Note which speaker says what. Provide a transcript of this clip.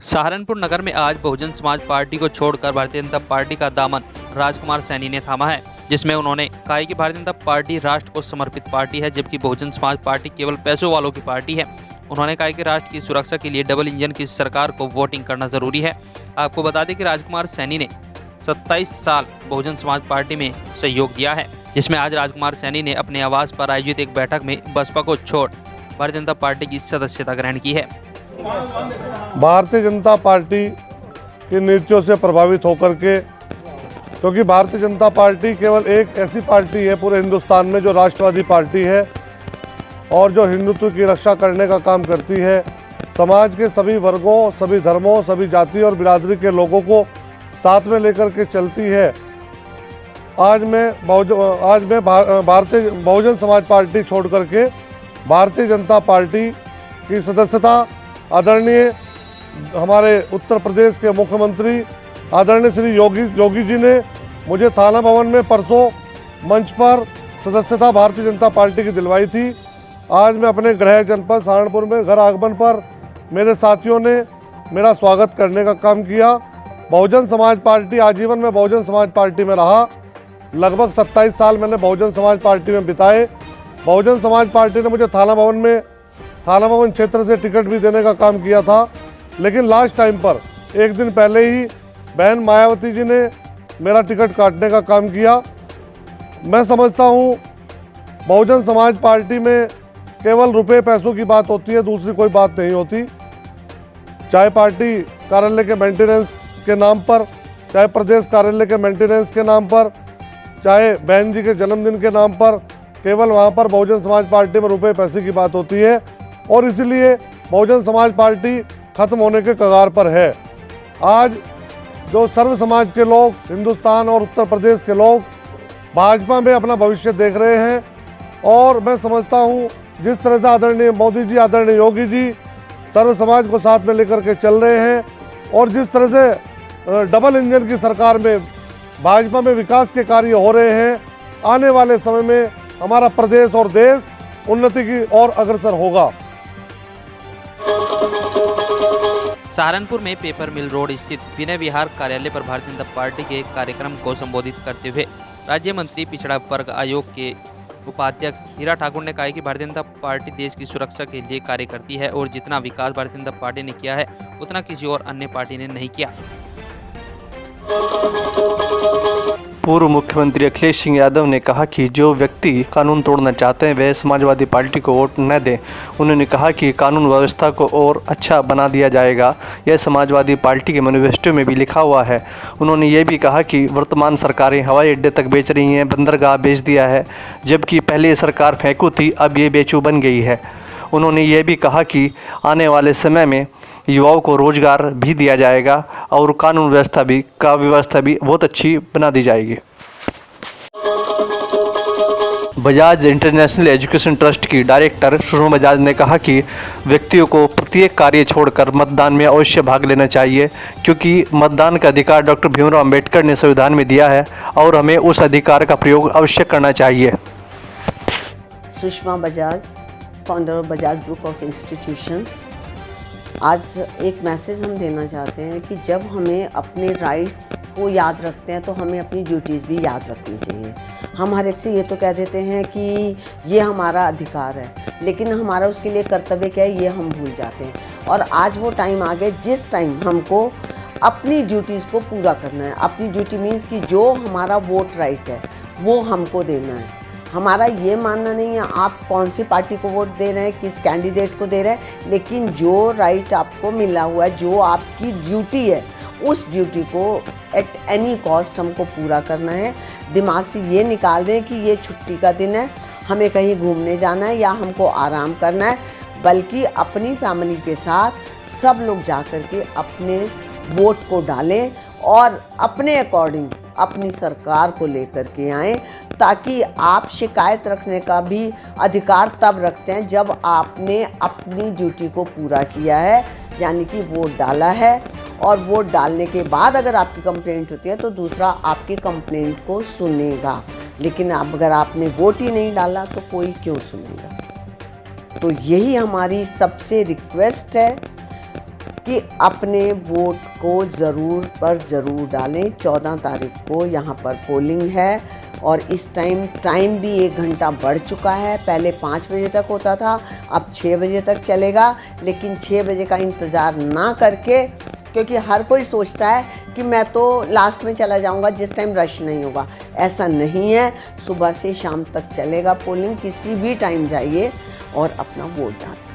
Speaker 1: सहारनपुर नगर में आज बहुजन समाज पार्टी को छोड़कर भारतीय जनता पार्टी का दामन राजकुमार सैनी ने थामा है, जिसमें उन्होंने कहा है कि भारतीय जनता पार्टी राष्ट्र को समर्पित पार्टी है, जबकि बहुजन समाज पार्टी केवल पैसों वालों की पार्टी है। उन्होंने कहा कि राष्ट्र की सुरक्षा के लिए डबल इंजन की सरकार को वोटिंग करना जरूरी है। आपको बता दें कि राजकुमार सैनी ने 27 साल बहुजन समाज पार्टी में सहयोग दिया है, जिसमें आज राजकुमार सैनी ने अपने आवास पर आयोजित एक बैठक में बसपा को छोड़ भारतीय जनता पार्टी की सदस्यता ग्रहण की है।
Speaker 2: भारतीय जनता पार्टी की नीतियों से प्रभावित होकर के, क्योंकि भारतीय जनता पार्टी केवल एक ऐसी पार्टी है पूरे हिंदुस्तान में जो राष्ट्रवादी पार्टी है और जो हिंदुत्व की रक्षा करने का काम करती है। समाज के सभी वर्गों, सभी धर्मों, सभी जाति और बिरादरी के लोगों को साथ में लेकर के चलती है। आज मैं भारतीय बहुजन समाज पार्टी छोड़ करके भारतीय जनता पार्टी की सदस्यता आदरणीय हमारे उत्तर प्रदेश के मुख्यमंत्री आदरणीय श्री योगी जी ने मुझे थाना भवन में परसों मंच पर सदस्यता भारतीय जनता पार्टी की दिलवाई थी। आज मैं अपने गृह जनपद सहारनपुर में घर आगमन पर मेरे साथियों ने मेरा स्वागत करने का काम किया। बहुजन समाज पार्टी आजीवन में बहुजन समाज पार्टी में रहा। लगभग 27 साल मैंने बहुजन समाज पार्टी में बिताए। बहुजन समाज पार्टी ने मुझे थाना भवन क्षेत्र से टिकट भी देने का काम किया था, लेकिन लास्ट टाइम पर एक दिन पहले ही बहन मायावती जी ने मेरा टिकट काटने का काम किया। मैं समझता हूँ बहुजन समाज पार्टी में केवल रुपए पैसों की बात होती है, दूसरी कोई बात नहीं होती। चाहे पार्टी कार्यालय के मेंटेनेंस के नाम पर, चाहे प्रदेश कार्यालय के मेंटेनेंस के नाम पर, चाहे बहन जी के जन्मदिन के नाम पर, केवल वहाँ पर बहुजन समाज पार्टी में रुपए पैसे की बात होती है और इसलिए बहुजन समाज पार्टी खत्म होने के कगार पर है। आज जो सर्व समाज के लोग, हिंदुस्तान और उत्तर प्रदेश के लोग भाजपा में अपना भविष्य देख रहे हैं और मैं समझता हूँ जिस तरह से आदरणीय मोदी जी, आदरणीय योगी जी सर्व समाज को साथ में लेकर के चल रहे हैं और जिस तरह से डबल इंजन की सरकार में भाजपा में विकास के कार्य हो रहे हैं, आने वाले समय में हमारा प्रदेश और देश उन्नति की ओर अग्रसर होगा।
Speaker 1: सहारनपुर में पेपर मिल रोड स्थित विनय विहार कार्यालय पर भारतीय जनता पार्टी के एक कार्यक्रम को संबोधित करते हुए राज्य मंत्री पिछड़ा वर्ग आयोग के उपाध्यक्ष हीरा ठाकुर ने कहा कि भारतीय जनता पार्टी देश की सुरक्षा के लिए कार्य करती है और जितना विकास भारतीय जनता पार्टी ने किया है उतना किसी और अन्य पार्टी ने नहीं किया।
Speaker 3: पूर्व मुख्यमंत्री अखिलेश सिंह यादव ने कहा कि जो व्यक्ति कानून तोड़ना चाहते हैं वे समाजवादी पार्टी को वोट न दें। उन्होंने कहा कि कानून व्यवस्था को और अच्छा बना दिया जाएगा, यह समाजवादी पार्टी के मैनिफेस्टो में भी लिखा हुआ है। उन्होंने ये भी कहा कि वर्तमान सरकारें हवाई अड्डे तक बेच रही हैं, बंदरगाह बेच दिया है, जबकि पहले ये सरकार फेंकू थी, अब ये बेचू बन गई है। उन्होंने ये भी कहा कि आने वाले समय में युवाओं को रोज़गार भी दिया जाएगा और कानून व्यवस्था भी बहुत अच्छी बना दी जाएगी। बजाज इंटरनेशनल एजुकेशन ट्रस्ट की डायरेक्टर सुषमा बजाज ने कहा कि व्यक्तियों को प्रत्येक कार्य छोड़कर मतदान में अवश्य भाग लेना चाहिए, क्योंकि मतदान का अधिकार डॉक्टर भीमराव अंबेडकर ने संविधान में दिया है और हमें उस अधिकार का प्रयोग अवश्य करना चाहिए।
Speaker 4: Sushma Bajaj, founder of Bajaj group of institutions. आज एक मैसेज हम देना चाहते हैं कि जब हमें अपने राइट्स को याद रखते हैं तो हमें अपनी ड्यूटीज़ भी याद रखनी चाहिए। हम हर एक से ये तो कह देते हैं कि ये हमारा अधिकार है, लेकिन हमारा उसके लिए कर्तव्य क्या है ये हम भूल जाते हैं। और आज वो टाइम आ गया जिस टाइम हमको अपनी ड्यूटीज़ को पूरा करना है। अपनी ड्यूटी मीन्स कि जो हमारा वोट राइट है वो हमको देना है। हमारा ये मानना नहीं है आप कौन सी पार्टी को वोट दे रहे हैं, किस कैंडिडेट को दे रहे हैं, लेकिन जो राइट आपको मिला हुआ है, जो आपकी ड्यूटी है, उस ड्यूटी को एट एनी कॉस्ट हमको पूरा करना है। दिमाग से ये निकाल दें कि ये छुट्टी का दिन है, हमें कहीं घूमने जाना है या हमको आराम करना है, बल्कि अपनी फैमिली के साथ सब लोग जा कर के अपने वोट को डालें और अपने अकॉर्डिंग अपनी सरकार को लेकर के आएँ, ताकि आप शिकायत रखने का भी अधिकार तब रखते हैं जब आपने अपनी ड्यूटी को पूरा किया है, यानी कि वोट डाला है। और वोट डालने के बाद अगर आपकी कंप्लेंट होती है तो दूसरा आपकी कंप्लेंट को सुनेगा, लेकिन अगर आपने वोट ही नहीं डाला तो कोई क्यों सुनेगा। तो यही हमारी सबसे रिक्वेस्ट है कि अपने वोट को ज़रूर पर ज़रूर डालें। 14 तारीख को यहाँ पर पोलिंग है और इस टाइम भी 1 घंटा बढ़ चुका है। पहले 5 बजे तक होता था, अब 6 बजे तक चलेगा। लेकिन 6 बजे का इंतज़ार ना करके, क्योंकि हर कोई सोचता है कि मैं तो लास्ट में चला जाऊंगा जिस टाइम रश नहीं होगा। ऐसा नहीं है, सुबह से शाम तक चलेगा पोलिंग। किसी भी टाइम जाइए और अपना वोट डालें।